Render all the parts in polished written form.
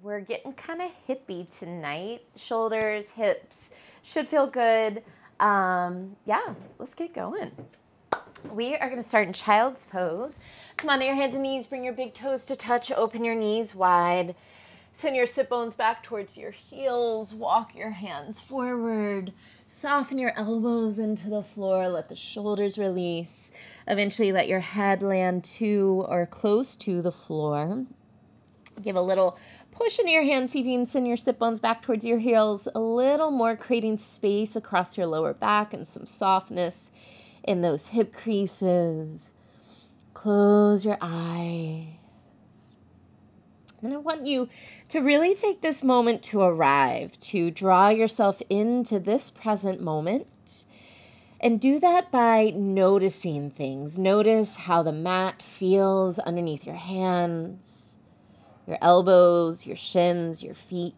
We're getting kind of hippie tonight. Shoulders, hips should feel good. Yeah, let's get going. We are going to start in child's pose. Come on to your hands and knees. Bring your big toes to touch. Open your knees wide. Send your sit bones back towards your heels. Walk your hands forward. Soften your elbows into the floor. Let the shoulders release. Eventually let your head land to or close to the floor. Give a little push into your hands. See if you can send your sit bones back towards your heels. A little more, creating space across your lower back and some softness in those hip creases. Close your eyes. And I want you to really take this moment to arrive, to draw yourself into this present moment. And do that by noticing things. Notice how the mat feels underneath your hands, your elbows, your shins, your feet.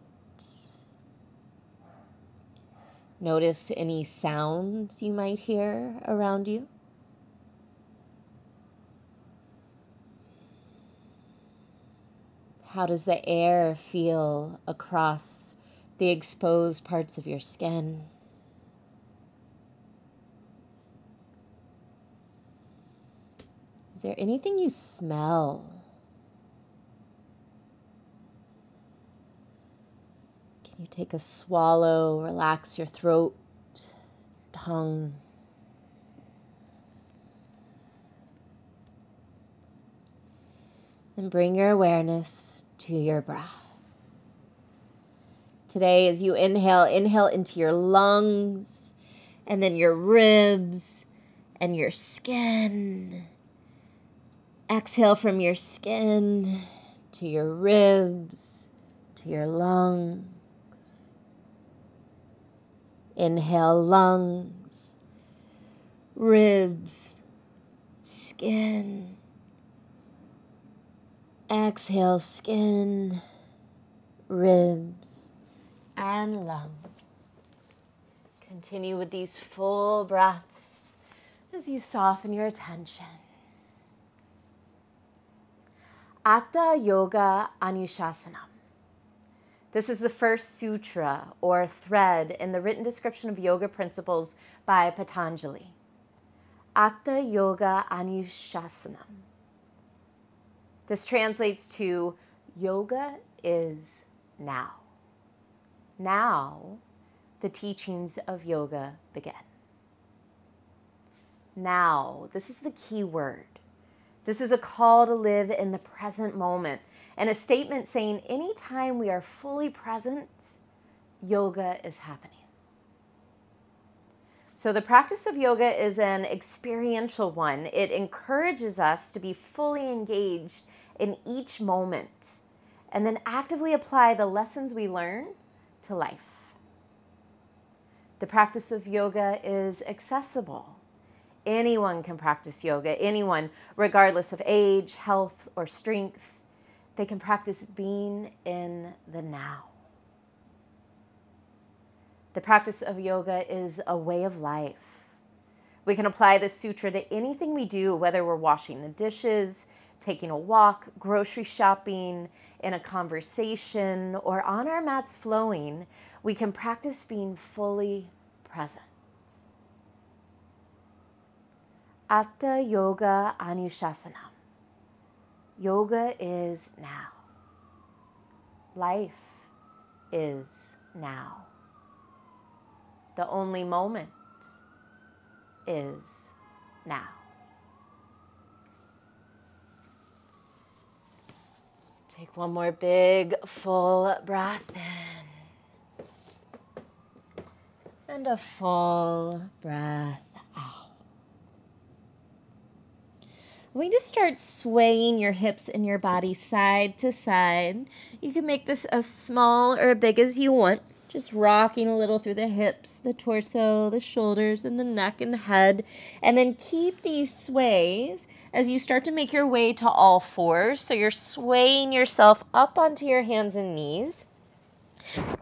Notice any sounds you might hear around you. How does the air feel across the exposed parts of your skin? Is there anything you smell? Can you take a swallow, relax your throat, your tongue? And bring your awareness to your breath. Today, as you inhale, inhale into your lungs, and then your ribs and your skin. Exhale from your skin to your ribs, to your lungs. Inhale, lungs, ribs, skin. Exhale, skin, ribs, and lungs. Continue with these full breaths as you soften your attention. Atha Yoga Anushasanam. This is the first sutra or thread in the written description of yoga principles by Patanjali. Atha Yoga Anushasanam. This translates to yoga is now. Now, the teachings of yoga begin. Now, this is the key word. This is a call to live in the present moment and a statement saying anytime we are fully present, yoga is happening. So the practice of yoga is an experiential one. It encourages us to be fully engaged in each moment and then actively apply the lessons we learn to life. The practice of yoga is accessible. Anyone can practice yoga, anyone, regardless of age, health, or strength. They can practice being in the now. The practice of yoga is a way of life. We can apply this sutra to anything we do, whether we're washing the dishes, taking a walk, grocery shopping, in a conversation, or on our mats flowing. We can practice being fully present. Atha Yoga Anushasanam. Yoga is now. Life is now. The only moment is now. Take one more big, full breath in. And a full breath out. We just start swaying your hips and your body side to side. You can make this as small or big as you want. Just rocking a little through the hips, the torso, the shoulders, and the neck and head. And then keep these sways as you start to make your way to all fours. So you're swaying yourself up onto your hands and knees.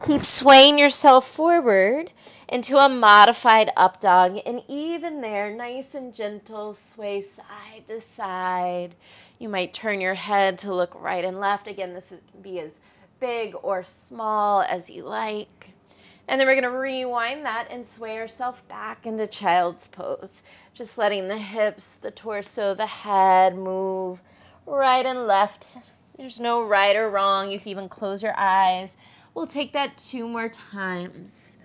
Keep swaying yourself forward into a modified up dog. And even there, nice and gentle, sway side to side. You might turn your head to look right and left. Again, this can be as big or small as you like. And then we're going to rewind that and sway ourselves back into child's pose. Just letting the hips, the torso, the head move right and left. There's no right or wrong. You can even close your eyes. We'll take that 2 more times.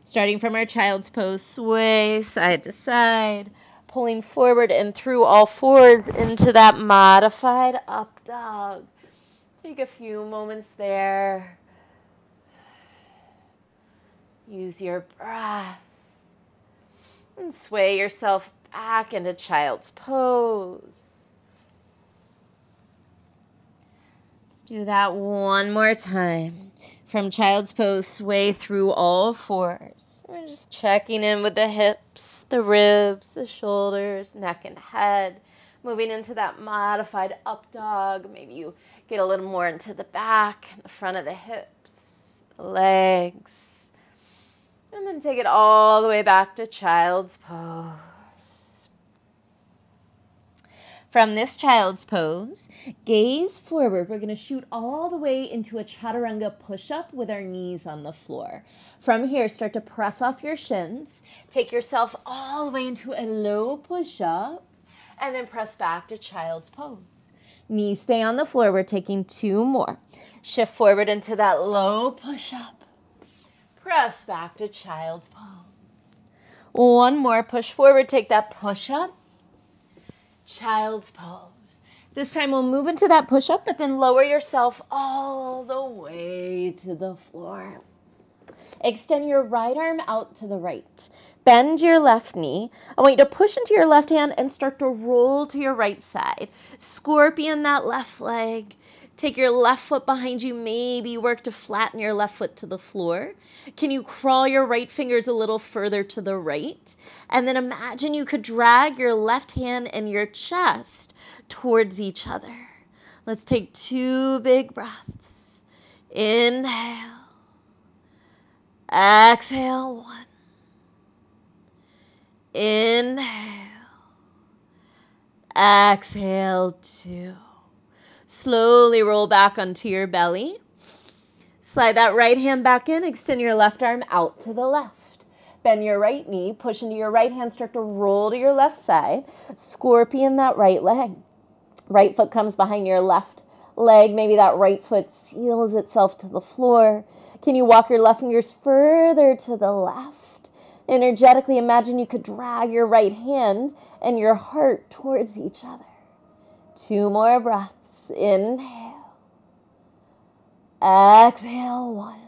Starting from our child's pose, sway side to side, pulling forward and through all fours into that modified up dog. Take a few moments there. Use your breath and sway yourself back into child's pose. Let's do that one more time. From child's pose, sway through all fours. We're just checking in with the hips, the ribs, the shoulders, neck and head. Moving into that modified up dog. Maybe you get a little more into the back, the front of the hips, the legs. And then take it all the way back to child's pose. From this child's pose, gaze forward. We're going to shoot all the way into a chaturanga push-up with our knees on the floor. From here, start to press off your shins. Take yourself all the way into a low push-up. And then press back to child's pose. Knees stay on the floor. We're taking 2 more. Shift forward into that low push-up. Press back to child's pose. 1 more. Push forward. Take that push-up. Child's pose. This time we'll move into that push-up, but then lower yourself all the way to the floor. Extend your right arm out to the right. Bend your left knee. I want you to push into your left hand and start to roll to your right side. Scorpion that left leg. Take your left foot behind you. Maybe work to flatten your left foot to the floor. Can you crawl your right fingers a little further to the right? And then imagine you could drag your left hand and your chest towards each other. Let's take 2 big breaths. Inhale. Exhale. 1. Inhale. Exhale. 2. Slowly roll back onto your belly. Slide that right hand back in. Extend your left arm out to the left. Bend your right knee. Push into your right hand. Start to roll to your left side. Scorpion that right leg. Right foot comes behind your left leg. Maybe that right foot seals itself to the floor. Can you walk your left fingers further to the left? Energetically imagine you could drag your right hand and your heart towards each other. 2 more breaths. Inhale. Exhale. 1.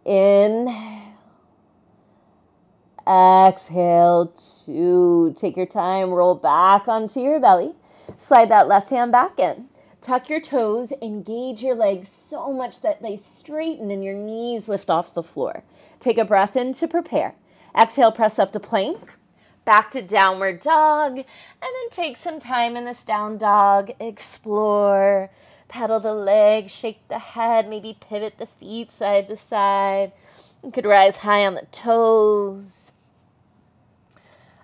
Inhale. Exhale. 2. Take your time. Roll back onto your belly. Slide that left hand back in. Tuck your toes. Engage your legs so much that they straighten and your knees lift off the floor. Take a breath in to prepare. Exhale. Press up to plank. Back to downward dog, and then take some time in this down dog. Explore, pedal the legs, shake the head, maybe pivot the feet side to side. You could rise high on the toes.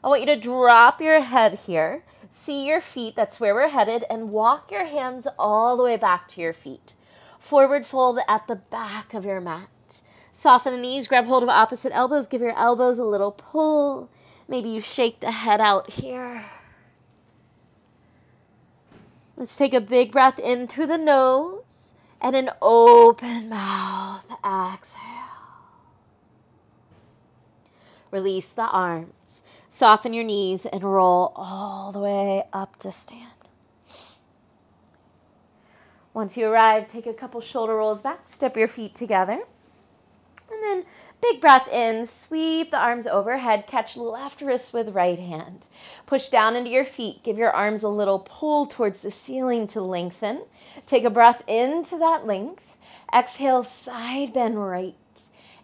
I want you to drop your head here. See your feet, that's where we're headed, and walk your hands all the way back to your feet. Forward fold at the back of your mat. Soften the knees, grab hold of opposite elbows, give your elbows a little pull. Maybe you shake the head out here. Let's take a big breath in through the nose and an open mouth. Exhale. Release the arms. Soften your knees and roll all the way up to stand. Once you arrive, take a couple shoulder rolls back. Step your feet together. And then big breath in, sweep the arms overhead, catch left wrist with right hand. Push down into your feet, give your arms a little pull towards the ceiling to lengthen. Take a breath into that length. Exhale, side bend right.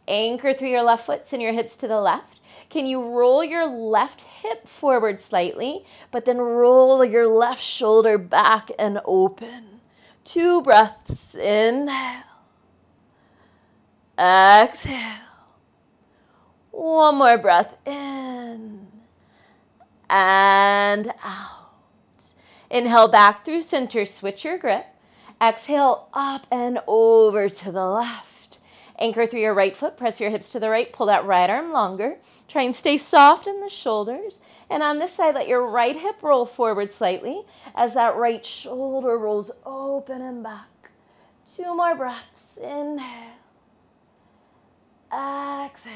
Anchor through your left foot, send your hips to the left. Can you roll your left hip forward slightly, but then roll your left shoulder back and open. 2 breaths, inhale. Exhale. 1 more breath in and out. Inhale back through center. Switch your grip. Exhale, up and over to the left. Anchor through your right foot, press your hips to the right, pull that right arm longer. Try and stay soft in the shoulders. And on this side, let your right hip roll forward slightly as that right shoulder rolls open and back. 2 more breaths. Inhale. Exhale.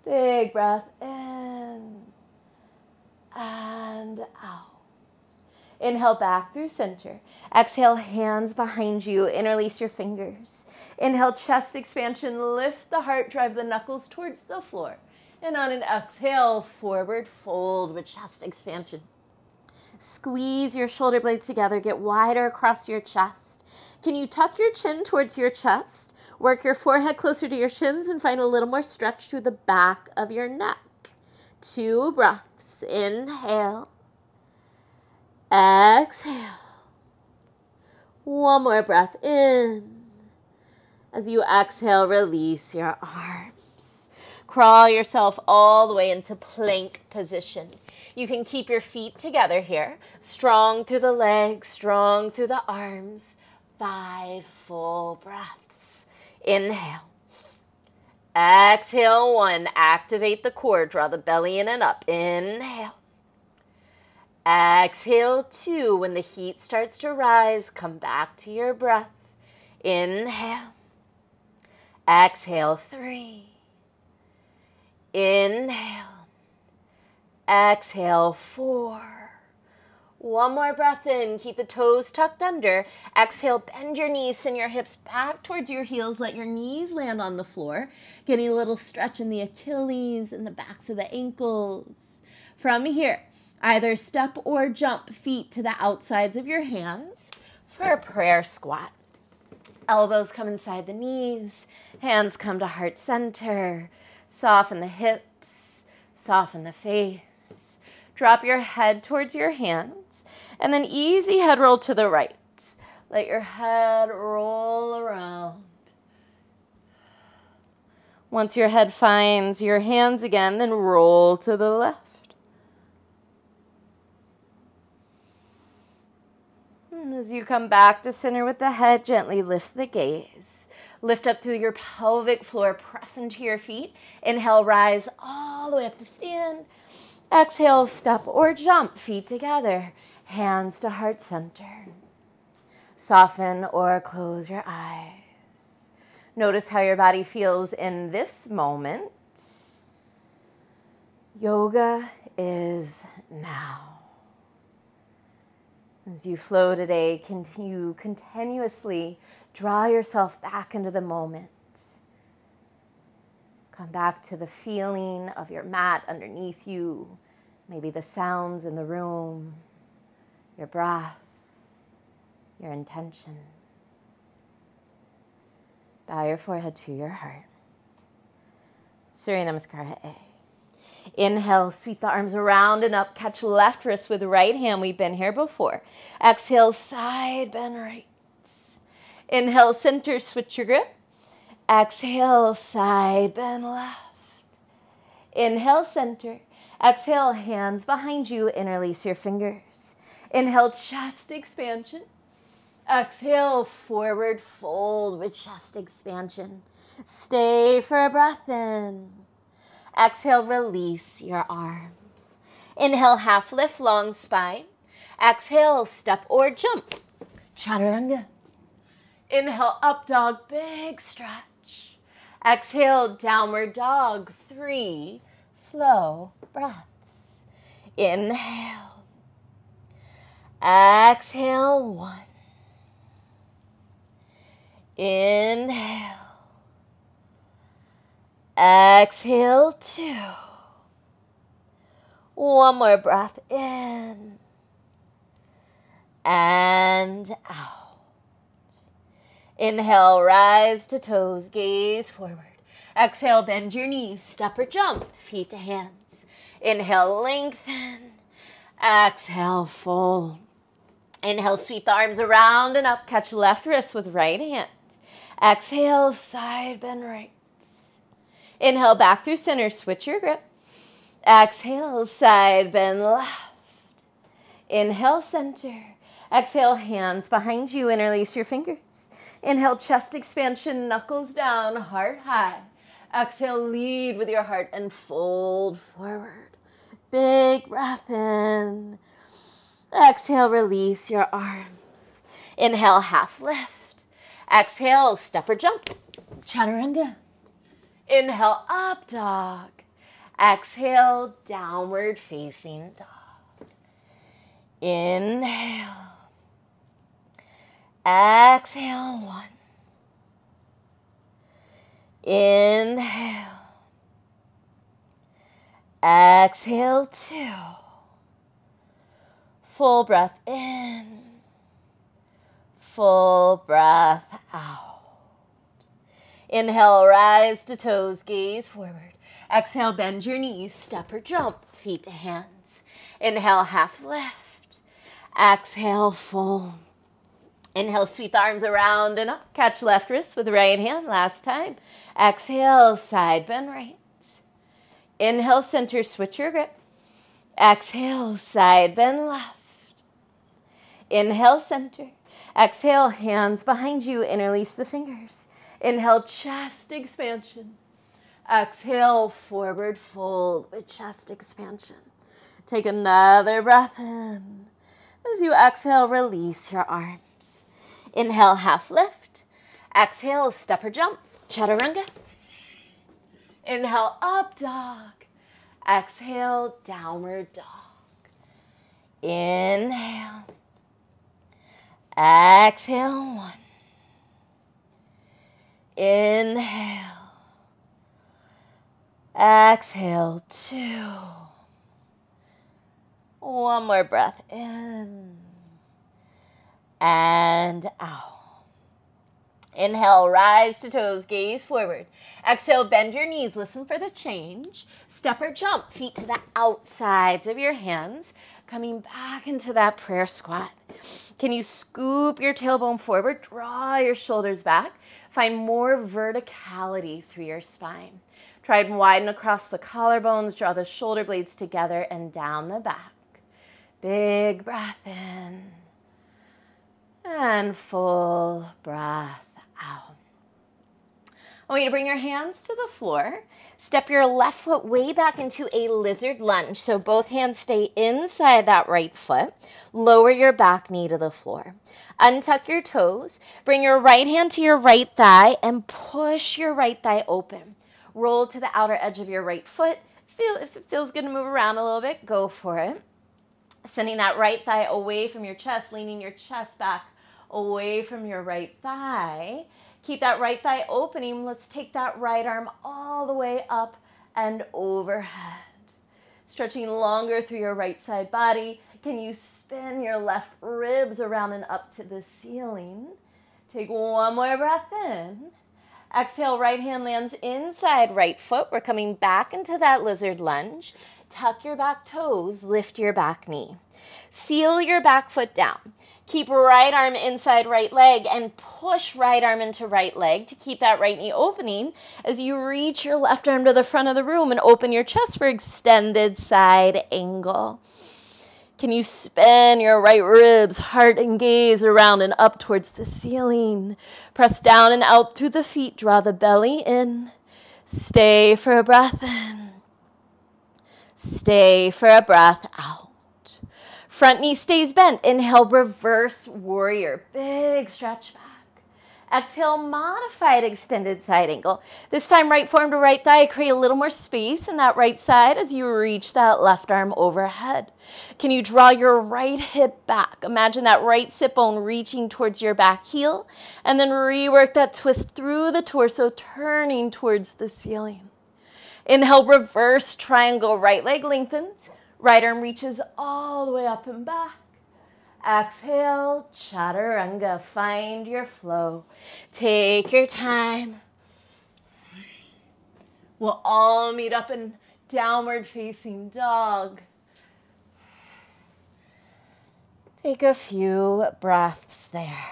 Big breath in and out. Inhale back through center. Exhale, hands behind you. Interlace your fingers. Inhale, chest expansion. Lift the heart. Drive the knuckles towards the floor. And on an exhale, forward fold with chest expansion. Squeeze your shoulder blades together. Get wider across your chest. Can you tuck your chin towards your chest? Work your forehead closer to your shins and find a little more stretch through the back of your neck. 2 breaths. Inhale. Exhale. 1 more breath in. As you exhale, release your arms. Crawl yourself all the way into plank position. You can keep your feet together here. Strong through the legs, strong through the arms. 5 full breaths. Inhale. Exhale, 1. Activate the core. Draw the belly in and up. Inhale. Exhale, 2. When the heat starts to rise, come back to your breath. Inhale. Exhale, 3. Inhale. Exhale, 4. 1 more breath in. Keep the toes tucked under. Exhale, bend your knees, send your hips back towards your heels. Let your knees land on the floor. Getting a little stretch in the Achilles and the backs of the ankles. From here, either step or jump feet to the outsides of your hands for a prayer squat. Elbows come inside the knees. Hands come to heart center. Soften the hips. Soften the face. Drop your head towards your hands. And then easy head roll to the right. Let your head roll around. Once your head finds your hands again, then roll to the left. And as you come back to center with the head, gently lift the gaze. Lift up through your pelvic floor, press into your feet. Inhale, rise all the way up to stand. Exhale, step or jump, feet together, hands to heart center. Soften or close your eyes. Notice how your body feels in this moment. Yoga is now. As you flow today, continuously draw yourself back into the moment. Come back to the feeling of your mat underneath you, maybe the sounds in the room, your breath, your intention. Bow your forehead to your heart. Surya Namaskara A. Inhale, sweep the arms around and up. Catch left wrist with right hand. We've been here before. Exhale, side bend right. Inhale, center, switch your grip. Exhale, side bend left. Inhale, center. Exhale, hands behind you. Interlace your fingers. Inhale, chest expansion. Exhale, forward fold with chest expansion. Stay for a breath in. Exhale, release your arms. Inhale, half lift, long spine. Exhale, step or jump. Chaturanga. Inhale, up dog, big stretch. Exhale, downward dog, 3 slow breaths. Inhale. Exhale, 1. Inhale. Exhale, 2. 1 more breath in and out. Inhale, rise to toes, gaze forward. Exhale, bend your knees, step or jump, feet to hands. Inhale, lengthen. Exhale, fold. Inhale, sweep the arms around and up. Catch left wrist with right hand. Exhale, side bend right. Inhale, back through center, switch your grip. Exhale, side bend left. Inhale, center. Exhale, hands behind you, interlace your fingers. Inhale, chest expansion, knuckles down, heart high. Exhale, lead with your heart and fold forward. Big breath in. Exhale, release your arms. Inhale, half lift. Exhale, step or jump, chaturanga. Inhale, up dog. Exhale, downward facing dog. Inhale. Exhale, 1. Inhale. Exhale, 2. Full breath in. Full breath out. Inhale, rise to toes, gaze forward. Exhale, bend your knees, step or jump, feet to hands. Inhale, half lift. Exhale, fold. Inhale, sweep arms around and up. Catch left wrist with right hand. Last time. Exhale, side bend right. Inhale, center, switch your grip. Exhale, side bend left. Inhale, center. Exhale, hands behind you. Interlace the fingers. Inhale, chest expansion. Exhale, forward fold with chest expansion. Take another breath in. As you exhale, release your arms. Inhale, half lift. Exhale, step or jump, chaturanga. Inhale, up dog. Exhale, downward dog. Inhale. Exhale, 1. Inhale. Exhale, 2. One more breath in and out. Inhale, rise to toes, gaze forward. Exhale, bend your knees, listen for the change. Step or jump, feet to the outsides of your hands. Coming back into that prayer squat. Can you scoop your tailbone forward, draw your shoulders back, find more verticality through your spine. Try and widen across the collarbones, draw the shoulder blades together and down the back. Big breath in and full breath out. I want you to bring your hands to the floor. Step your left foot way back into a lizard lunge. So both hands stay inside that right foot. Lower your back knee to the floor. Untuck your toes. Bring your right hand to your right thigh and push your right thigh open. Roll to the outer edge of your right foot. If it feels good to move around a little bit, go for it. Sending that right thigh away from your chest, leaning your chest back away from your right thigh. Keep that right thigh opening. Let's take that right arm all the way up and overhead. Stretching longer through your right side body. Can you spin your left ribs around and up to the ceiling? Take one more breath in. Exhale, right hand lands inside right foot. We're coming back into that lizard lunge. Tuck your back toes, lift your back knee. Seal your back foot down. Keep right arm inside right leg and push right arm into right leg to keep that right knee opening as you reach your left arm to the front of the room and open your chest for extended side angle. Can you spin your right ribs, heart and gaze around and up towards the ceiling? Press down and out through the feet. Draw the belly in. Stay for a breath in. Stay for a breath out. Front knee stays bent. Inhale, reverse warrior. Big stretch back. Exhale, modified extended side angle. This time, right forearm to right thigh. Create a little more space in that right side as you reach that left arm overhead. Can you draw your right hip back? Imagine that right sit bone reaching towards your back heel. And then rework that twist through the torso, turning towards the ceiling. Inhale, reverse triangle. Right leg lengthens. Right arm reaches all the way up and back. Exhale, chaturanga. Find your flow. Take your time. We'll all meet up in downward facing dog. Take a few breaths there.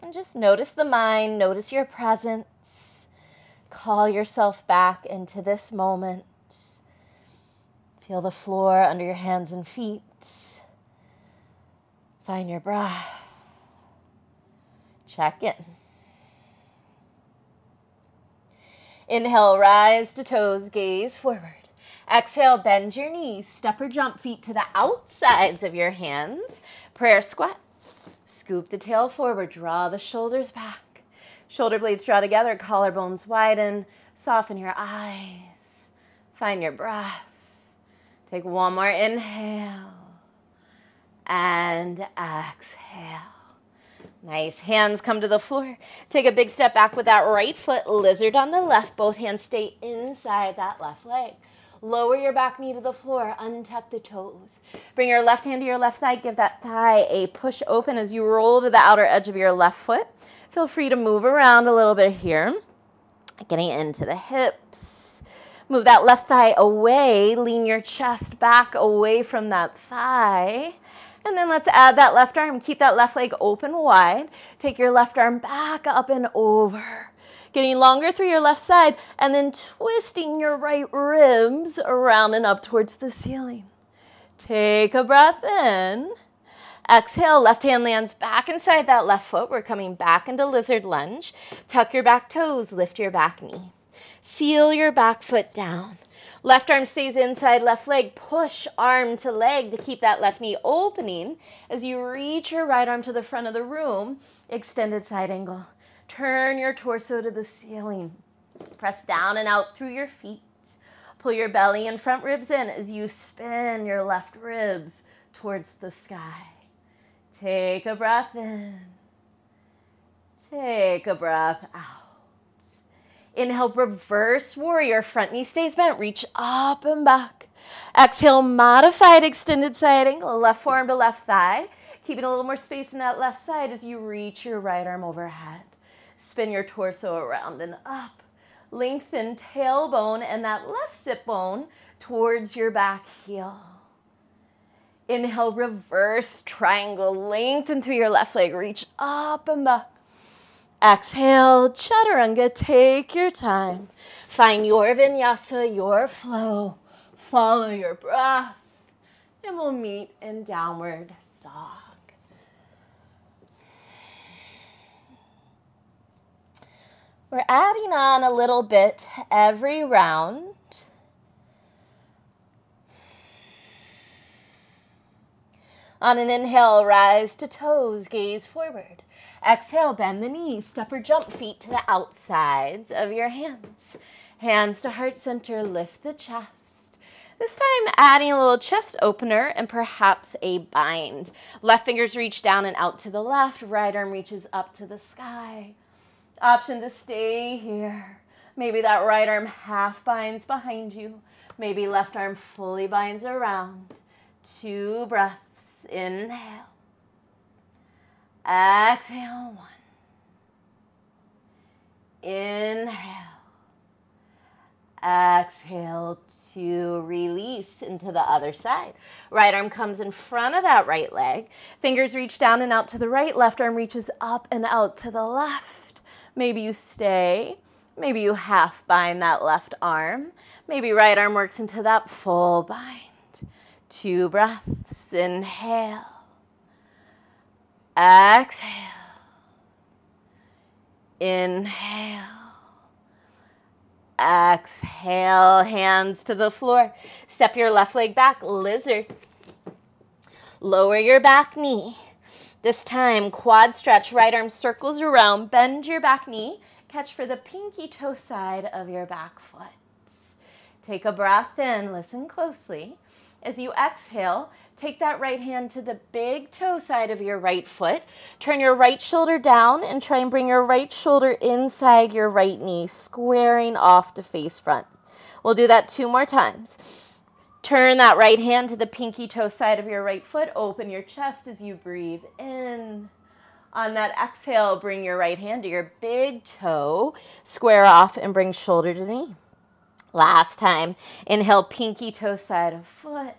And just notice the mind, notice your presence. Call yourself back into this moment. Feel the floor under your hands and feet. Find your breath. Check in. Inhale, rise to toes, gaze forward. Exhale, bend your knees, step or jump feet to the outsides of your hands. Prayer squat. Scoop the tail forward, draw the shoulders back. Shoulder blades draw together, collarbones widen. Soften your eyes. Find your breath. Take one more inhale. And exhale. Nice. Hands come to the floor. Take a big step back with that right foot. Lizard on the left. Both hands stay inside that left leg. Lower your back knee to the floor. Untuck the toes. Bring your left hand to your left thigh. Give that thigh a push open as you roll to the outer edge of your left foot. Feel free to move around a little bit here. Getting into the hips. Move that left thigh away. Lean your chest back away from that thigh. And then let's add that left arm. Keep that left leg open wide. Take your left arm back up and over. Getting longer through your left side, and then twisting your right ribs around and up towards the ceiling. Take a breath in. Exhale, left hand lands back inside that left foot. We're coming back into lizard lunge. Tuck your back toes, lift your back knee. Seal your back foot down. Left arm stays inside left leg. Push arm to leg to keep that left knee opening as you reach your right arm to the front of the room. Extended side angle. Turn your torso to the ceiling. Press down and out through your feet. Pull your belly and front ribs in as you spin your left ribs towards the sky. Take a breath in. Take a breath out. Inhale, reverse warrior. Front knee stays bent. Reach up and back. Exhale, modified extended side angle. Left forearm to left thigh. Keeping a little more space in that left side as you reach your right arm overhead. Spin your torso around and up. Lengthen tailbone and that left sit bone towards your back heel. Inhale, reverse triangle. Lengthen through your left leg. Reach up and back. Exhale, chaturanga. Take your time. Find your vinyasa, your flow. Follow your breath. And we'll meet in downward dog. We're adding on a little bit every round. On an inhale, rise to toes, gaze forward. Exhale, bend the knees, step or jump feet to the outsides of your hands. Hands to heart center, lift the chest. This time adding a little chest opener and perhaps a bind. Left fingers reach down and out to the left, right arm reaches up to the sky. Option to stay here. Maybe that right arm half binds behind you. Maybe left arm fully binds around. 2 breaths, inhale. Exhale, 1. Inhale. Exhale, 2. Release into the other side. Right arm comes in front of that right leg. Fingers reach down and out to the right. Left arm reaches up and out to the left. Maybe you stay. Maybe you half bind that left arm. Maybe right arm works into that full bind. 2 breaths, inhale. Exhale. Inhale. Exhale, hands to the floor. Step your left leg back, lizard. Lower your back knee. This time, quad stretch, right arm circles around. Bend your back knee. Catch for the pinky toe side of your back foot. Take a breath in, listen closely. As you exhale, take that right hand to the big toe side of your right foot. Turn your right shoulder down and try and bring your right shoulder inside your right knee, squaring off to face front. We'll do that 2 more times. Turn that right hand to the pinky toe side of your right foot. Open your chest as you breathe in. On that exhale, bring your right hand to your big toe, square off and bring shoulder to knee. Last time, inhale, pinky toe side of foot.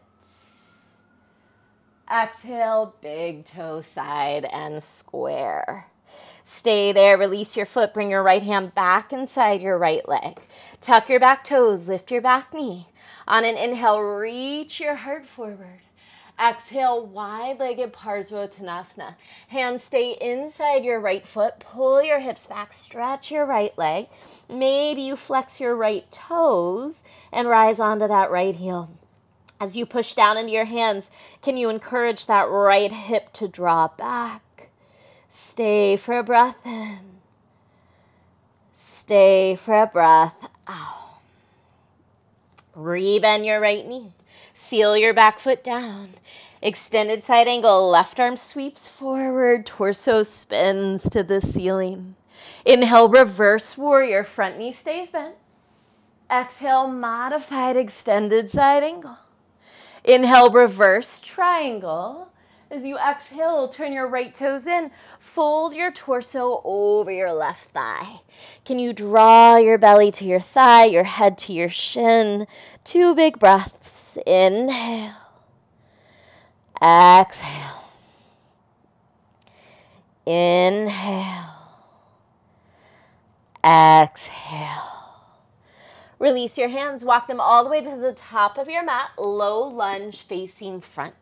Exhale, big toe side and square. Stay there, release your foot, bring your right hand back inside your right leg. Tuck your back toes, lift your back knee. On an inhale, reach your heart forward. Exhale, wide-legged Parsvottanasana. Hands stay inside your right foot. Pull your hips back, stretch your right leg. Maybe you flex your right toes and rise onto that right heel. As you push down into your hands, can you encourage that right hip to draw back? Stay for a breath in. Stay for a breath out. Rebend your right knee. Seal your back foot down. Extended side angle. Left arm sweeps forward. Torso spins to the ceiling. Inhale, reverse warrior. Front knee stays bent. Exhale, modified extended side angle. Inhale, reverse triangle. As you exhale, turn your right toes in. Fold your torso over your left thigh. Can you draw your belly to your thigh, your head to your shin? 2 big breaths. Inhale. Exhale. Inhale. Exhale. Release your hands. Walk them all the way to the top of your mat. Low lunge facing front.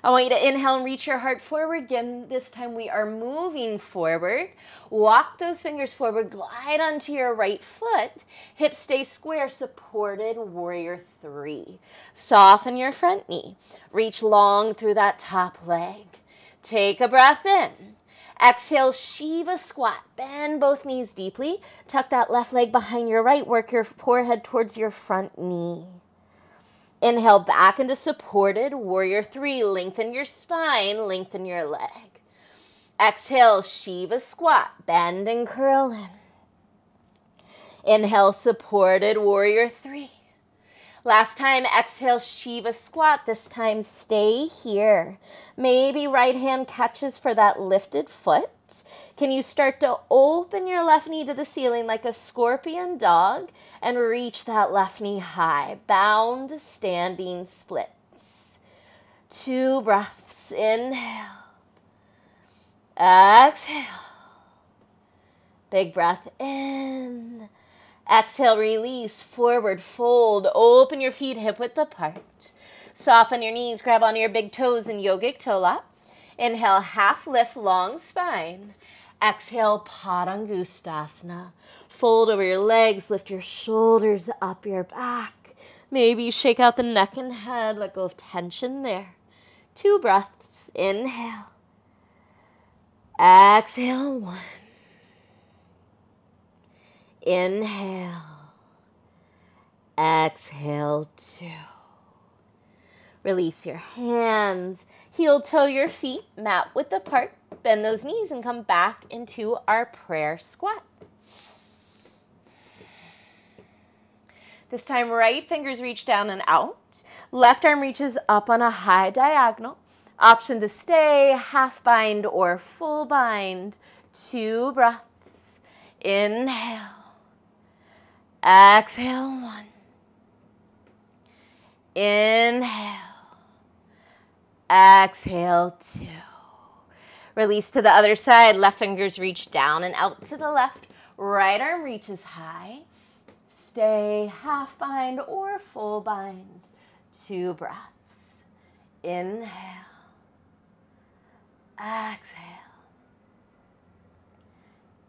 I want you to inhale and reach your heart forward. Again, this time we are moving forward. Walk those fingers forward. Glide onto your right foot. Hips stay square. Supported warrior 3. Soften your front knee. Reach long through that top leg. Take a breath in. Exhale, Shiva squat. Bend both knees deeply. Tuck that left leg behind your right. Work your forehead towards your front knee. Inhale back into supported warrior 3. Lengthen your spine, lengthen your leg. Exhale, Shiva squat. Bend and curl in. Inhale, supported warrior 3. Last time, exhale, Shiva squat. This time, stay here. Maybe right hand catches for that lifted foot. Can you start to open your left knee to the ceiling like a scorpion dog and reach that left knee high? Bound standing splits. 2 breaths. Inhale. Exhale. Big breath in. Exhale, release, forward, fold. Open your feet hip width apart. Soften your knees, grab onto your big toes in yogic toe lap. Inhale, half lift, long spine. Exhale, Padangustasana. Fold over your legs, lift your shoulders up your back. Maybe shake out the neck and head, let go of tension there. 2 breaths, inhale. Exhale, 1. Inhale. Exhale, 2. Release your hands. Heel toe your feet, mat width apart. Bend those knees and come back into our prayer squat. This time, right fingers reach down and out. Left arm reaches up on a high diagonal. Option to stay, half bind or full bind. 2 breaths. Inhale. Exhale, 1. Inhale. Exhale, 2. Release to the other side. Left fingers reach down and out to the left. Right arm reaches high. Stay half bind or full bind. 2 breaths. Inhale. Exhale.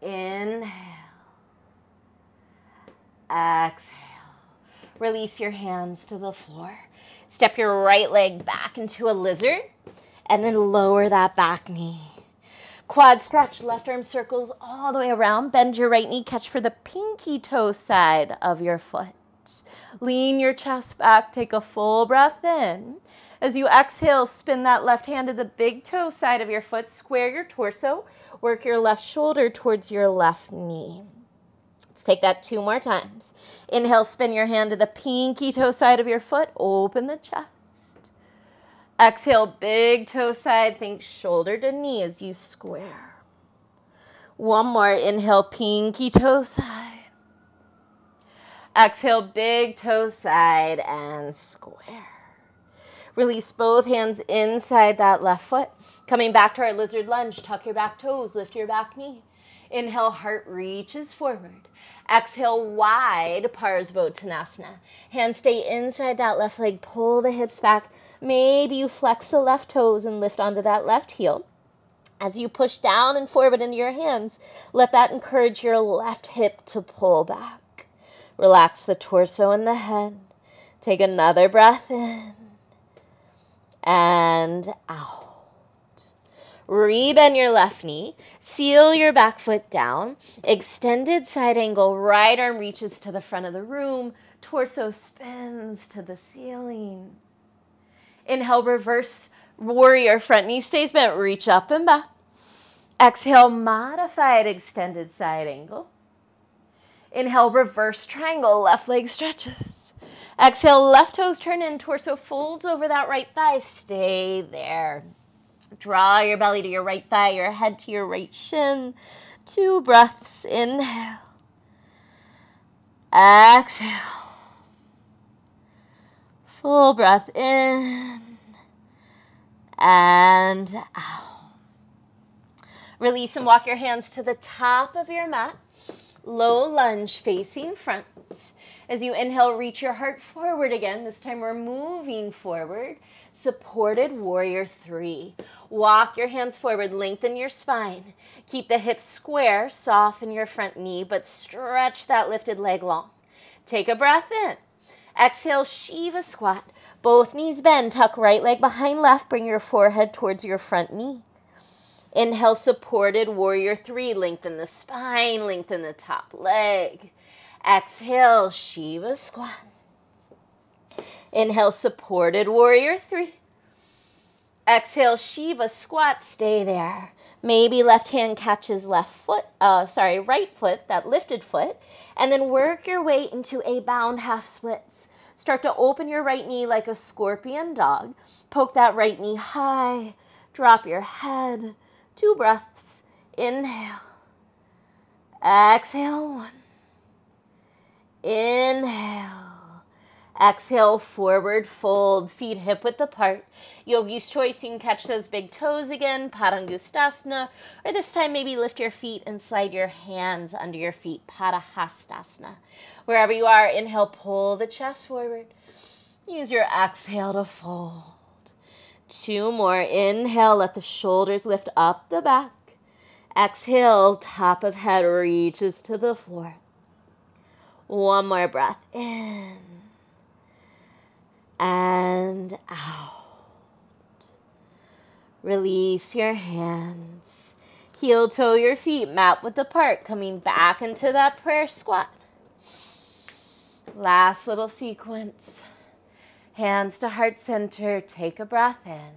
Inhale. Exhale. Release your hands to the floor. Step your right leg back into a lizard and then lower that back knee. Quad stretch, left arm circles all the way around. Bend your right knee, catch for the pinky toe side of your foot. Lean your chest back, take a full breath in. As you exhale, spin that left hand to the big toe side of your foot. Square your torso. Work your left shoulder towards your left knee. Let's take that 2 more times. Inhale, spin your hand to the pinky toe side of your foot. Open the chest. Exhale, big toe side. Think shoulder to knee as you square. 1 more. Inhale, pinky toe side. Exhale, big toe side and square. Release both hands inside that left foot. Coming back to our lizard lunge. Tuck your back toes. Lift your back knee. Inhale, heart reaches forward. Exhale, wide Parsvottanasana. Hands stay inside that left leg. Pull the hips back. Maybe you flex the left toes and lift onto that left heel. As you push down and forward into your hands, let that encourage your left hip to pull back. Relax the torso and the head. Take another breath in and out. Rebend your left knee. Seal your back foot down. Extended side angle. Right arm reaches to the front of the room. Torso spins to the ceiling. Inhale, reverse warrior. Front knee stays bent. Reach up and back. Exhale, modified extended side angle. Inhale, reverse triangle. Left leg stretches. Exhale, left toes turn in. Torso folds over that right thigh. Stay there. Draw your belly to your right thigh, your head to your right shin. 2 breaths. Inhale. Exhale. Full breath in and out. Release and walk your hands to the top of your mat. Low lunge facing front. As you inhale, reach your heart forward again. This time we're moving forward. Supported warrior 3. Walk your hands forward, lengthen your spine. Keep the hips square, soften your front knee, but stretch that lifted leg long. Take a breath in. Exhale, Shiva squat. Both knees bend, tuck right leg behind left, bring your forehead towards your front knee. Inhale, supported warrior 3. Lengthen the spine, lengthen the top leg. Exhale, Shiva squat. Inhale, supported warrior 3. Exhale, Shiva squat. Stay there. Maybe left hand catches right foot, that lifted foot, and then work your way into a bound half splits. Start to open your right knee like a scorpion dog. Poke that right knee high. Drop your head. 2 breaths. Inhale. Exhale. 1. Inhale. Exhale, forward fold, feet hip width apart. Yogi's choice, you can catch those big toes again, Padangustasana, or this time maybe lift your feet and slide your hands under your feet, Padahastasana. Wherever you are, inhale, pull the chest forward. Use your exhale to fold. 2 more. Inhale, let the shoulders lift up the back. Exhale, top of head reaches to the floor. 1 more breath in and out. Release your hands. Heel toe your feet, mat width apart, coming back into that prayer squat. Last little sequence. Hands to heart center. Take a breath in.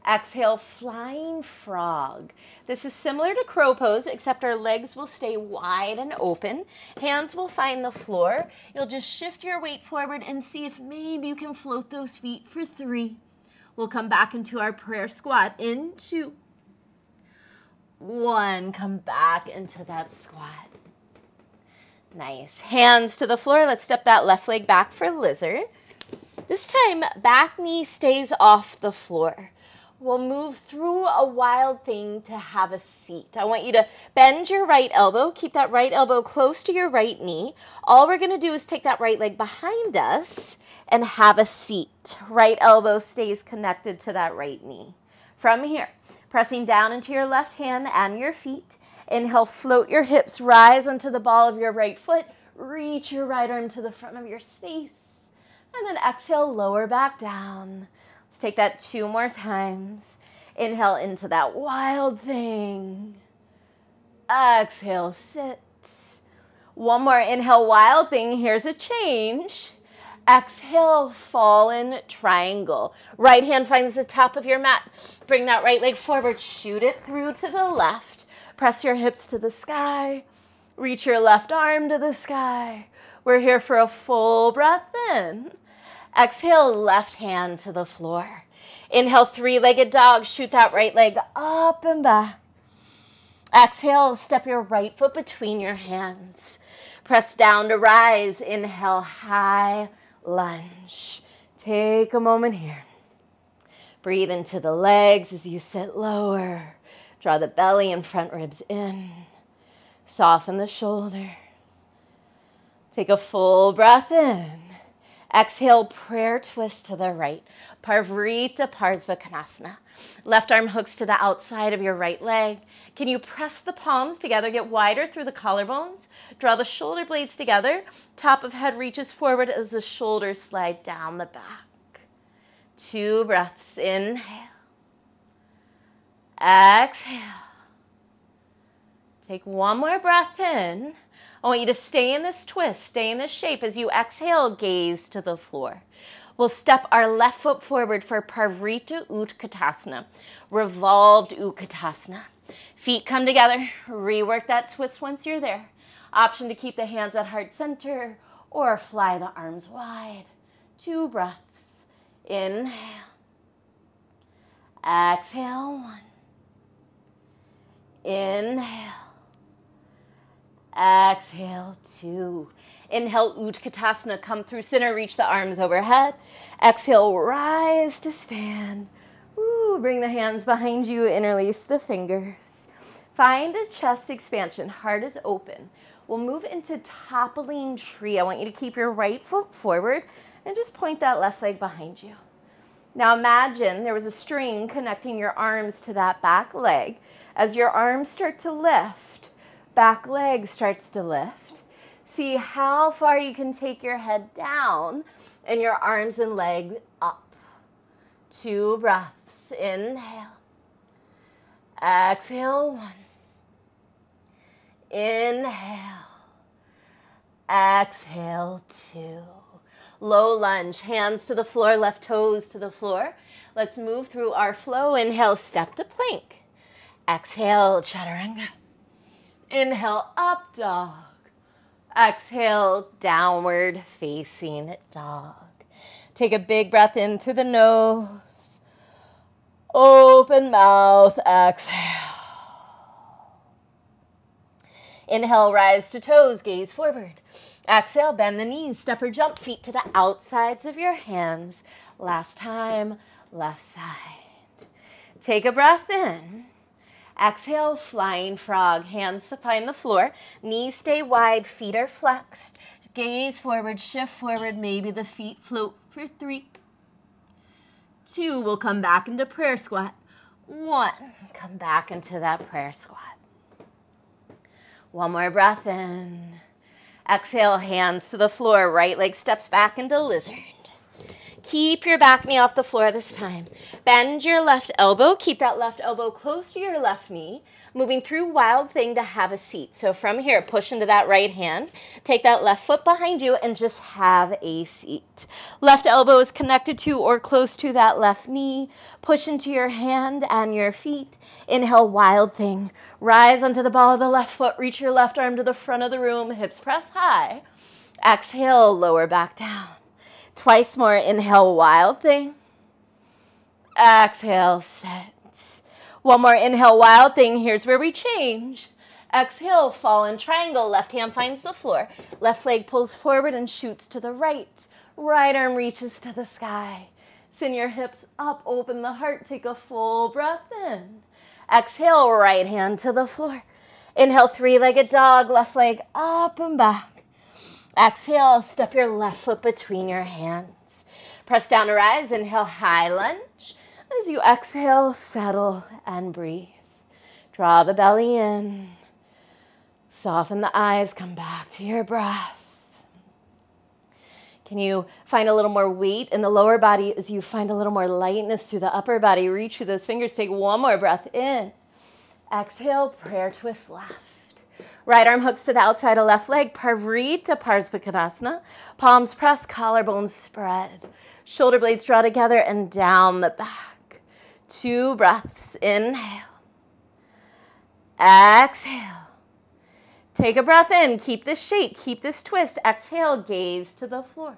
Exhale, flying frog. This is similar to crow pose, except our legs will stay wide and open. Hands will find the floor. You'll just shift your weight forward and see if maybe you can float those feet for 3. We'll come back into our prayer squat in 2. 1. Come back into that squat. Nice. Hands to the floor. Let's step that left leg back for lizard. This time, back knee stays off the floor. We'll move through a wild thing to have a seat. I want you to bend your right elbow. Keep that right elbow close to your right knee. All we're going to do is take that right leg behind us and have a seat. Right elbow stays connected to that right knee. From here, pressing down into your left hand and your feet. Inhale, float your hips, rise onto the ball of your right foot. Reach your right arm to the front of your space. And then exhale, lower back down. Let's take that 2 more times. Inhale into that wild thing. Exhale, sit. 1 more. Inhale, wild thing. Here's a change. Exhale, fallen triangle. Right hand finds the top of your mat. Bring that right leg forward. Shoot it through to the left. Press your hips to the sky. Reach your left arm to the sky. We're here for a full breath in. Exhale, left hand to the floor. Inhale, 3-legged dog. Shoot that right leg up and back. Exhale, step your right foot between your hands. Press down to rise. Inhale, high lunge. Take a moment here. Breathe into the legs as you sit lower. Draw the belly and front ribs in. Soften the shoulders. Take a full breath in. Exhale, prayer twist to the right. Parvrita Parsvakonasana. Left arm hooks to the outside of your right leg. Can you press the palms together, get wider through the collarbones? Draw the shoulder blades together. Top of head reaches forward as the shoulders slide down the back. 2 breaths. Inhale. Exhale. Take 1 more breath in. I want you to stay in this twist, stay in this shape. As you exhale, gaze to the floor. We'll step our left foot forward for Parvrita Utkatasana, revolved Utkatasana. Feet come together, rework that twist once you're there. Option to keep the hands at heart center or fly the arms wide. 2 breaths. Inhale. Exhale, 1. Inhale. Exhale, 2. Inhale, Utkatasana, come through center, reach the arms overhead. Exhale, rise to stand. Ooh, bring the hands behind you, interlace the fingers. Find a chest expansion, heart is open. We'll move into toppling tree. I want you to keep your right foot forward and just point that left leg behind you. Now imagine there was a string connecting your arms to that back leg. As your arms start to lift, back leg starts to lift. See how far you can take your head down and your arms and legs up. 2 breaths. Inhale. Exhale, 1. Inhale. Exhale, 2. Low lunge, hands to the floor, left toes to the floor. Let's move through our flow. Inhale, step to plank. Exhale, chaturanga. Inhale, up dog. Exhale, downward facing dog. Take a big breath in through the nose. Open mouth, exhale. Inhale, rise to toes, gaze forward. Exhale, bend the knees, step or jump, feet to the outsides of your hands. Last time, left side. Take a breath in. Exhale, flying frog, hands find the floor, knees stay wide, feet are flexed. Gaze forward, shift forward, maybe the feet float for 3. 2, we'll come back into prayer squat. 1, come back into that prayer squat. 1 more breath in. Exhale, hands to the floor, right leg steps back into lizard. Keep your back knee off the floor this time. Bend your left elbow. Keep that left elbow close to your left knee. Moving through wild thing to have a seat. So from here, push into that right hand. Take that left foot behind you and just have a seat. Left elbow is connected to or close to that left knee. Push into your hand and your feet. Inhale, wild thing. Rise onto the ball of the left foot. Reach your left arm to the front of the room. Hips press high. Exhale, lower back down. Twice more. Inhale, wild thing. Exhale, set. 1 more. Inhale, wild thing. Here's where we change. Exhale, fall in triangle. Left hand finds the floor. Left leg pulls forward and shoots to the right. Right arm reaches to the sky. Send your hips up. Open the heart. Take a full breath in. Exhale, right hand to the floor. Inhale, 3-legged dog. Left leg up and back. Exhale, step your left foot between your hands. Press down to rise. Inhale, high lunge. As you exhale, settle and breathe. Draw the belly in. Soften the eyes. Come back to your breath. Can you find a little more weight in the lower body as you find a little more lightness through the upper body? Reach through those fingers. Take 1 more breath in. Exhale, prayer twist left. Right arm hooks to the outside of left leg. Parvrita Parsvakonasana. Palms press, collarbones spread. Shoulder blades draw together and down the back. 2 breaths. Inhale. Exhale. Take a breath in. Keep this shape. Keep this twist. Exhale. Gaze to the floor.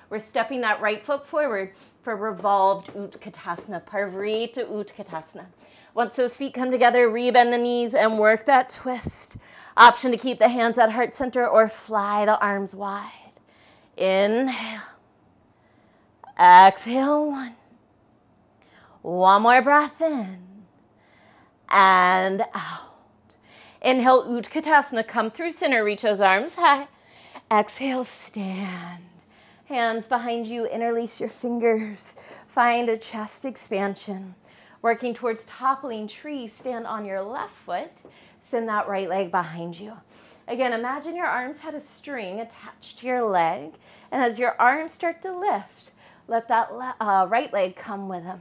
We're stepping that right foot forward for revolved Utkatasana. Parvrita Utkatasana. Once those feet come together, rebend the knees and work that twist. Option to keep the hands at heart center or fly the arms wide. Inhale. Exhale, 1. 1 more breath in. And out. Inhale, Utkatasana. Come through center. Reach those arms high. Exhale, stand. Hands behind you, interlace your fingers. Find a chest expansion. Working towards toppling tree, stand on your left foot. Send that right leg behind you. Again, imagine your arms had a string attached to your leg. And as your arms start to lift, let that right leg come with them.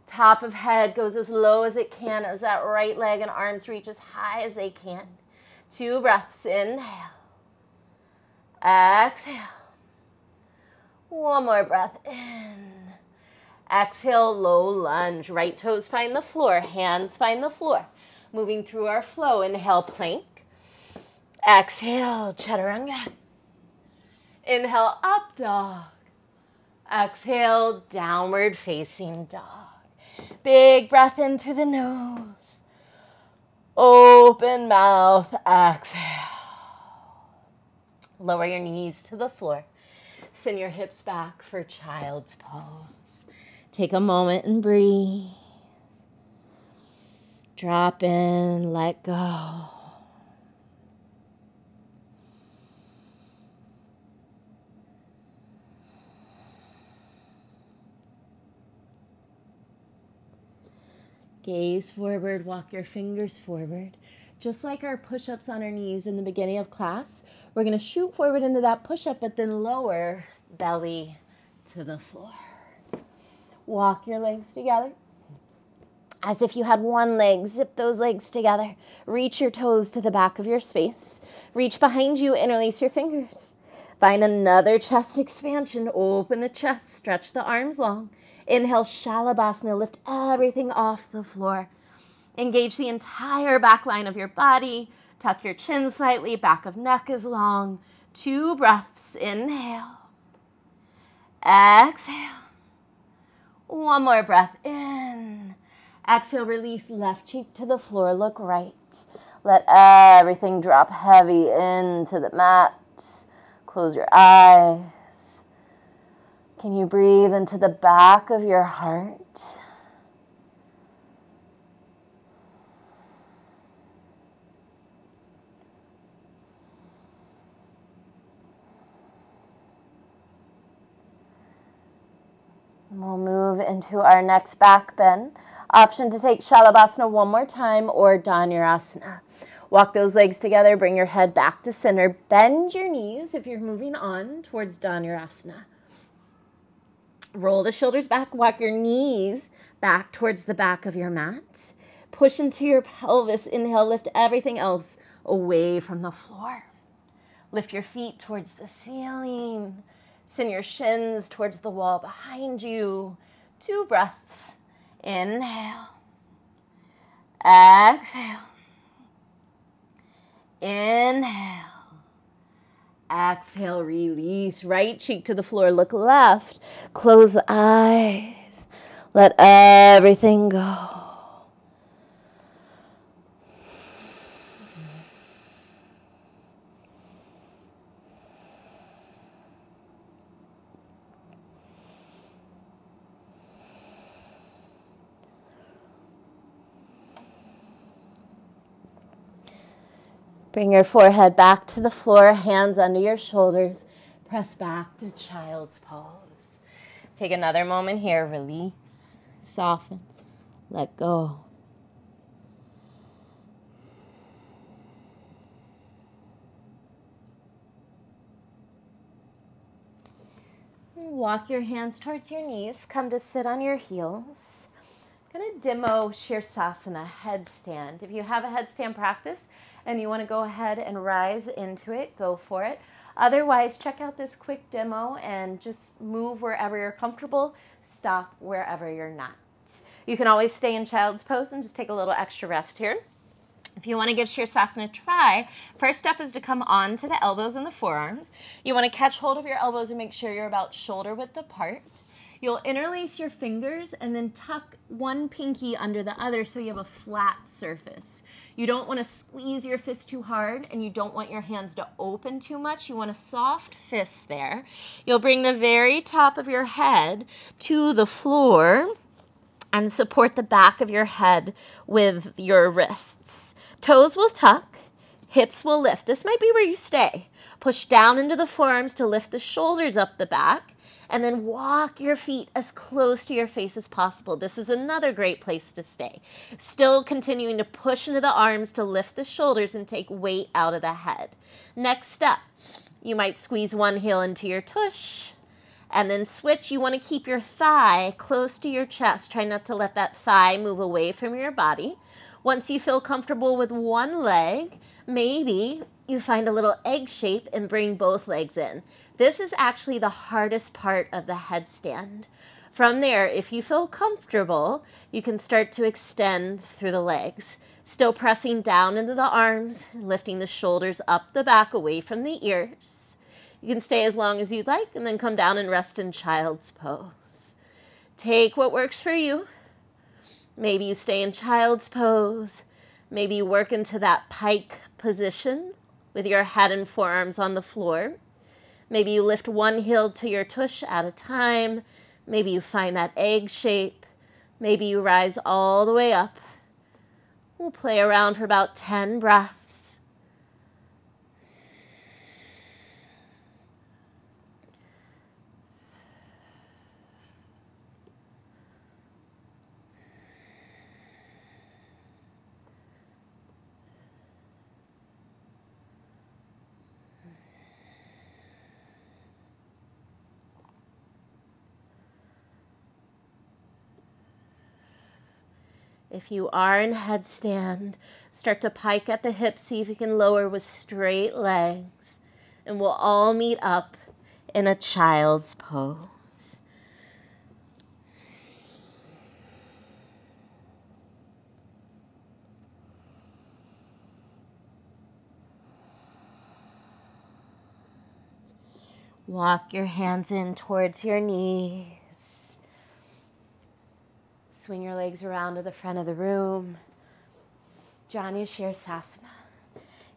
Top of head goes as low as it can as that right leg and arms reach as high as they can. 2 breaths. Inhale. Exhale. 1 more breath in. Exhale, low lunge. Right toes find the floor. Hands find the floor. Moving through our flow. Inhale, plank. Exhale, chaturanga. Inhale, up dog. Exhale, downward facing dog. Big breath in through the nose. Open mouth. Exhale. Lower your knees to the floor. Send your hips back for child's pose. Take a moment and breathe. Drop in, let go. Gaze forward, walk your fingers forward. Just like our push-ups on our knees in the beginning of class, we're going to shoot forward into that push-up, but then lower belly to the floor. Walk your legs together. As if you had one leg, zip those legs together. Reach your toes to the back of your space. Reach behind you, interlace your fingers. Find another chest expansion. Open the chest, stretch the arms long. Inhale, Shalabhasana, lift everything off the floor. Engage the entire back line of your body. Tuck your chin slightly, back of neck is long. 2 breaths, inhale. Exhale. 1 more breath in. Exhale, release left cheek to the floor, look right. Let everything drop heavy into the mat. Close your eyes. Can you breathe into the back of your heart? We'll move into our next back bend. Option to take Shalabhasana 1 more time or Dhanurasana. Walk those legs together, bring your head back to center. Bend your knees if you're moving on towards Dhanurasana. Roll the shoulders back, walk your knees back towards the back of your mat. Push into your pelvis. Inhale, lift everything else away from the floor. Lift your feet towards the ceiling. Send your shins towards the wall behind you. 2 breaths. Inhale. Exhale. Inhale. Exhale, release. Right cheek to the floor. Look left. Close the eyes. Let everything go. Bring your forehead back to the floor, hands under your shoulders. Press back to child's pose. Take another moment here. Release, soften, let go. Walk your hands towards your knees. Come to sit on your heels. I'm going to demo Shirsasana, headstand. If you have a headstand practice, and you want to go ahead and rise into it, go for it. Otherwise, check out this quick demo and just move wherever you're comfortable. Stop wherever you're not. You can always stay in child's pose and just take a little extra rest here. If you want to give Shirsasana a try, first step is to come onto the elbows and the forearms. You want to catch hold of your elbows and make sure you're about shoulder width apart. You'll interlace your fingers and then tuck one pinky under the other so you have a flat surface. You don't want to squeeze your fist too hard and you don't want your hands to open too much. You want a soft fist there. You'll bring the very top of your head to the floor and support the back of your head with your wrists. Toes will tuck, Hips will lift. This might be where you stay. Push down into the forearms to lift the shoulders up the back, and then walk your feet as close to your face as possible. This is another great place to stay. Still continuing to push into the arms to lift the shoulders and take weight out of the head. Next step, you might squeeze one heel into your tush, and then switch. You want to keep your thigh close to your chest. Try not to let that thigh move away from your body. Once you feel comfortable with one leg, maybe you find a little egg shape and bring both legs in. This is actually the hardest part of the headstand. From there, if you feel comfortable, you can start to extend through the legs. Still pressing down into the arms, lifting the shoulders up the back away from the ears. You can stay as long as you'd like and then come down and rest in child's pose. Take what works for you. Maybe you stay in child's pose. Maybe you work into that pike position with your head and forearms on the floor. Maybe you lift one heel to your tush at a time. Maybe you find that egg shape. Maybe you rise all the way up. We'll play around for about 10 breaths. If you are in headstand, start to pike at the hips, see if you can lower with straight legs, and we'll all meet up in a child's pose. Walk your hands in towards your knees. Swing your legs around to the front of the room. Anushasanam.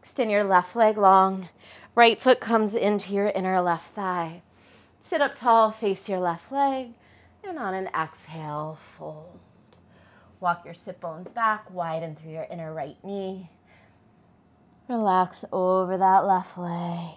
Extend your left leg long. Right foot comes into your inner left thigh. Sit up tall, face your left leg, and on an exhale, fold. Walk your sit bones back, widen through your inner right knee. Relax over that left leg.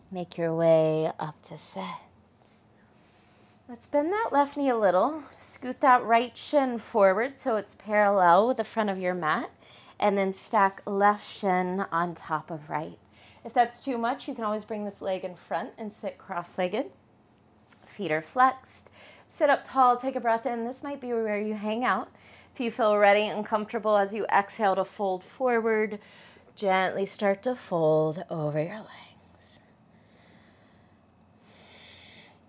Make your way up to sit. Let's bend that left knee a little. Scoot that right shin forward so it's parallel with the front of your mat. And then stack left shin on top of right. If that's too much, you can always bring this leg in front and sit cross-legged. Feet are flexed. Sit up tall, take a breath in. This might be where you hang out. If you feel ready and comfortable as you exhale to fold forward, gently start to fold over your legs.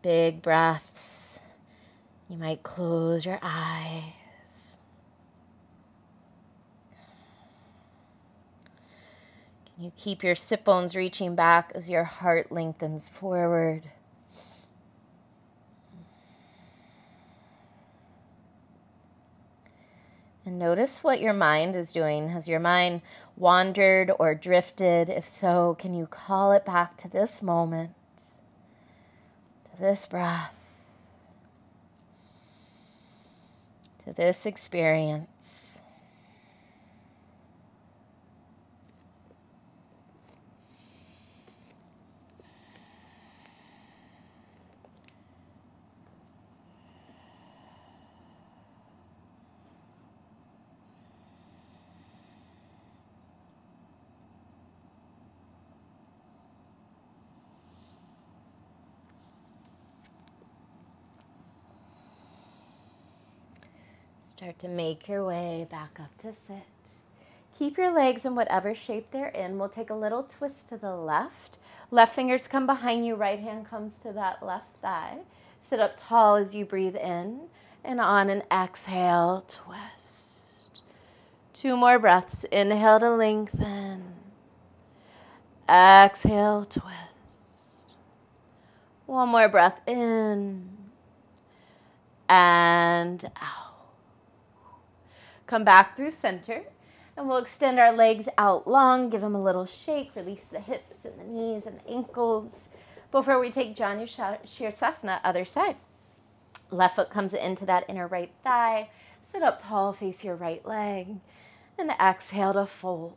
Big breaths. You might close your eyes. Can you keep your sit bones reaching back as your heart lengthens forward? And notice what your mind is doing. Has your mind wandered or drifted? If so, can you call it back to this moment? This breath, to this experience. Start to make your way back up to sit. Keep your legs in whatever shape they're in. We'll take a little twist to the left. Left fingers come behind you. Right hand comes to that left thigh. Sit up tall as you breathe in. And on an exhale, twist. 2 more breaths. Inhale to lengthen. Exhale, twist. One more breath in and out. Come back through center, and we'll extend our legs out long, give them a little shake, release the hips and the knees and the ankles before we take Janu Shirsasana, other side. Left foot comes into that inner right thigh. Sit up tall, face your right leg, and exhale to fold.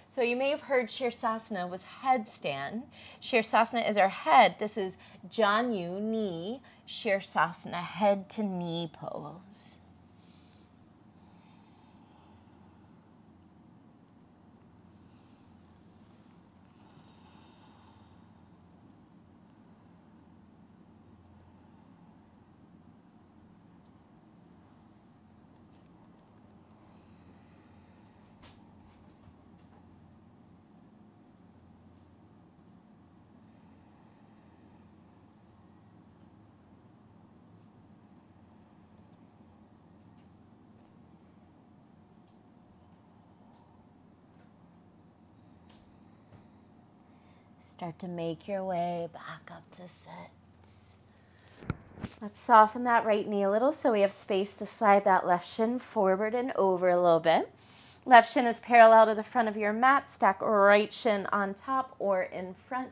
So you may have heard Shirsasana was headstand. Shirsasana is our head. This is Janu knee Shirsasana, head to knee pose. Start to make your way back up to sit. Let's soften that right knee a little so we have space to slide that left shin forward and over a little bit. Left shin is parallel to the front of your mat. Stack right shin on top or in front.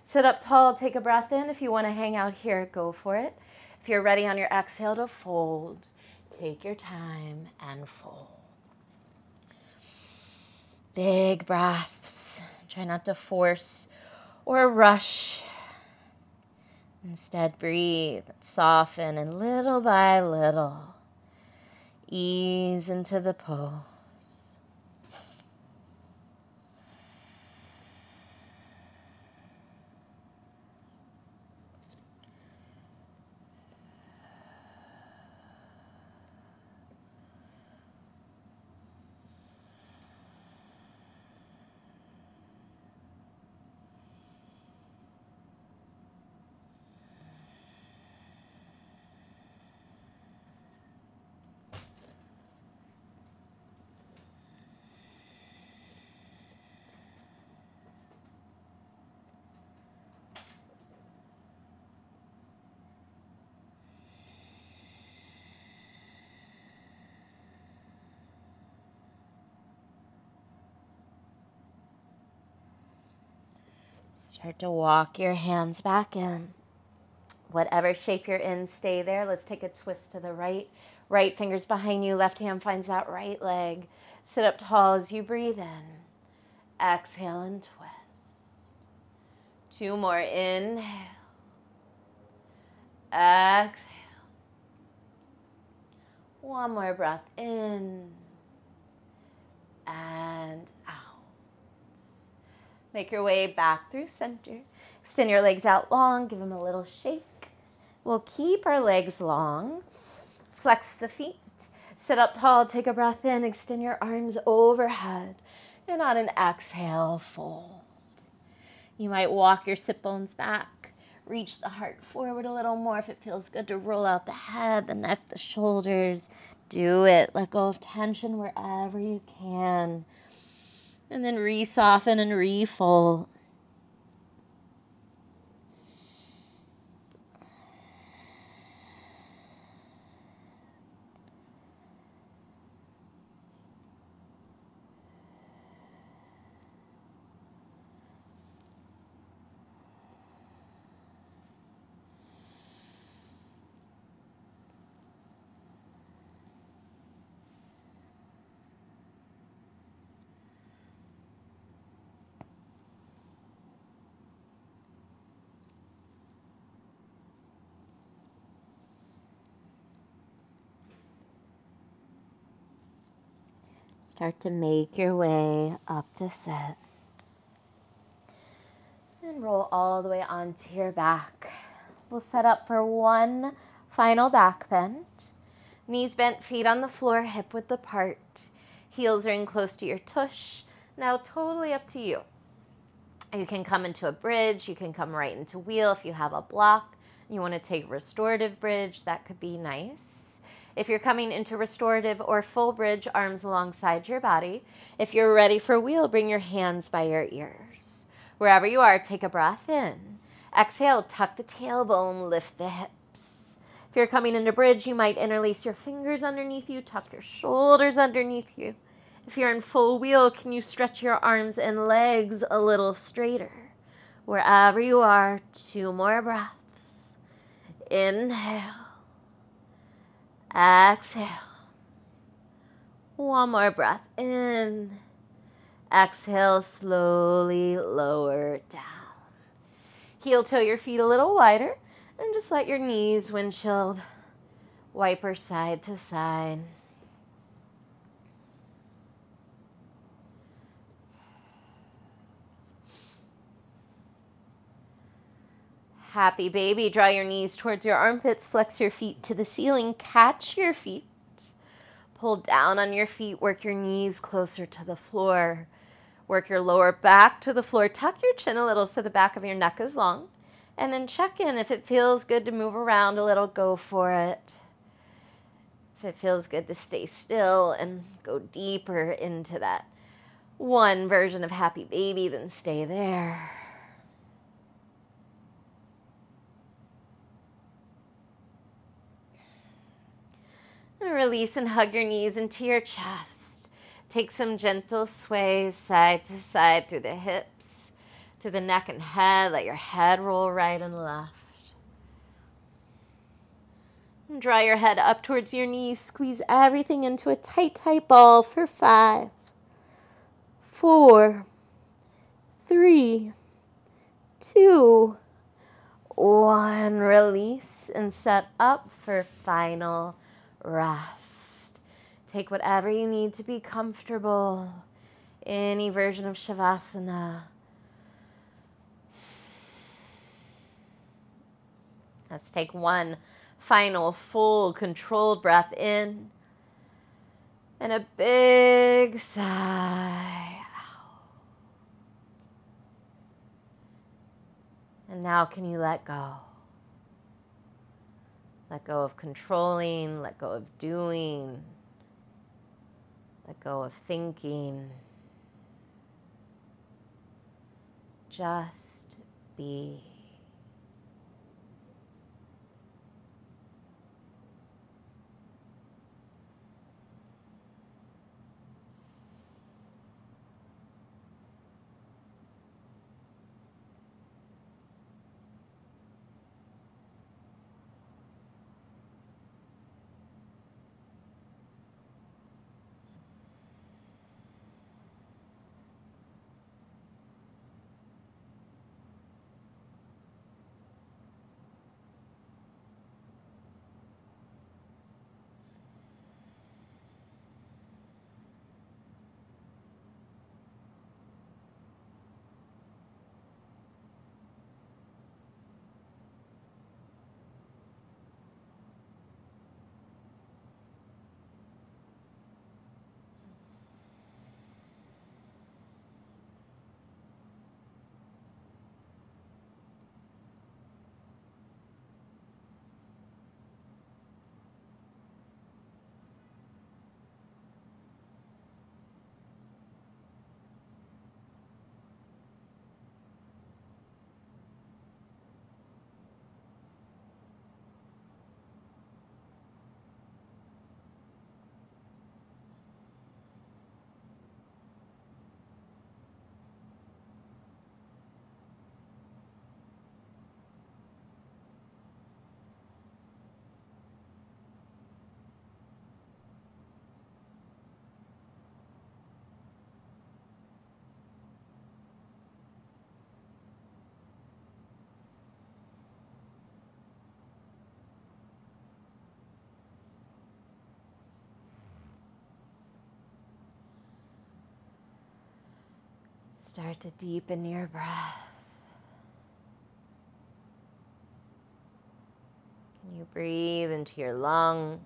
Sit up tall, take a breath in. If you want to hang out here, go for it. If you're ready on your exhale to fold, take your time and fold. Big breaths. Try not to force or rush. Instead, breathe, soften, and little by little, ease into the pose. Start to walk your hands back in. Whatever shape you're in, stay there. Let's take a twist to the right. Right finger's behind you. Left hand finds that right leg. Sit up tall as you breathe in. Exhale and twist. 2 more. Inhale. Exhale. 1 more breath in and out. Make your way back through center. Extend your legs out long. Give them a little shake. We'll keep our legs long. Flex the feet. Sit up tall. Take a breath in. Extend your arms overhead. And on an exhale, fold. You might walk your sit bones back. Reach the heart forward a little more if it feels good to roll out the head, the neck, the shoulders. Do it. Let go of tension wherever you can. And then re-soften and refold. Start to make your way up to sit. And roll all the way onto your back. We'll set up for one final back bend. Knees bent, feet on the floor, hip width apart. Heels are in close to your tush. Now totally up to you. You can come into a bridge. You can come right into wheel if you have a block. You want to take restorative bridge. That could be nice. If you're coming into restorative or full bridge, arms alongside your body. If you're ready for wheel, bring your hands by your ears. Wherever you are, take a breath in. Exhale, tuck the tailbone, lift the hips. If you're coming into bridge, you might interlace your fingers underneath you, tuck your shoulders underneath you. If you're in full wheel, can you stretch your arms and legs a little straighter? Wherever you are, 2 more breaths. Inhale. Exhale. 1 more breath in. Exhale, slowly lower down. Heel toe your feet a little wider and just let your knees windshield wiper side to side. Happy baby, draw your knees towards your armpits, flex your feet to the ceiling, catch your feet, pull down on your feet, work your knees closer to the floor, work your lower back to the floor, tuck your chin a little so the back of your neck is long, and then check in. If it feels good to move around a little, go for it. If it feels good to stay still and go deeper into that one version of happy baby, then stay there. And release and hug your knees into your chest. Take some gentle sways side to side through the hips, through the neck and head. Let your head roll right and left. And draw your head up towards your knees. Squeeze everything into a tight, tight ball for 5, 4, 3, 2, 1. Release and set up for final rest. Take whatever you need to be comfortable. Any version of Shavasana. Let's take one final full controlled breath in and a big sigh out. And now can you let go? Let go of controlling, let go of doing, let go of thinking. Just be. Start to deepen your breath. You breathe into your lungs,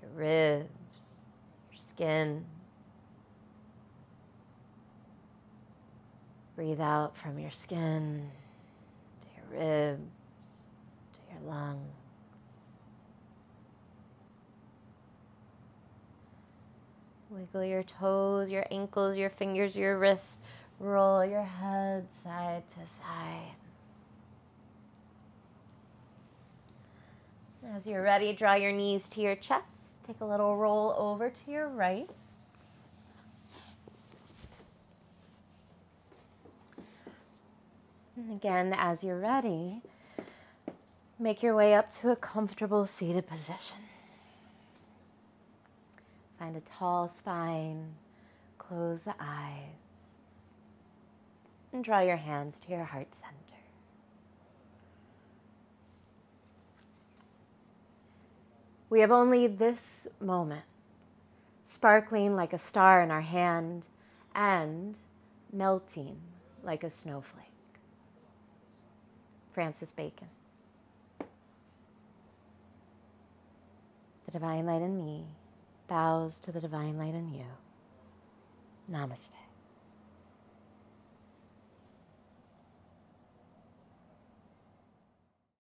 your ribs, your skin. Breathe out from your skin to your ribs, to your lungs. Wiggle your toes, your ankles, your fingers, your wrists. Roll your head side to side. As you're ready, draw your knees to your chest. Take a little roll over to your right. And again, as you're ready, make your way up to a comfortable seated position. Find a tall spine, close the eyes, and draw your hands to your heart center. We have only this moment, sparkling like a star in our hand and melting like a snowflake. Francis Bacon. The divine light in me bows to the divine light in you. Namaste.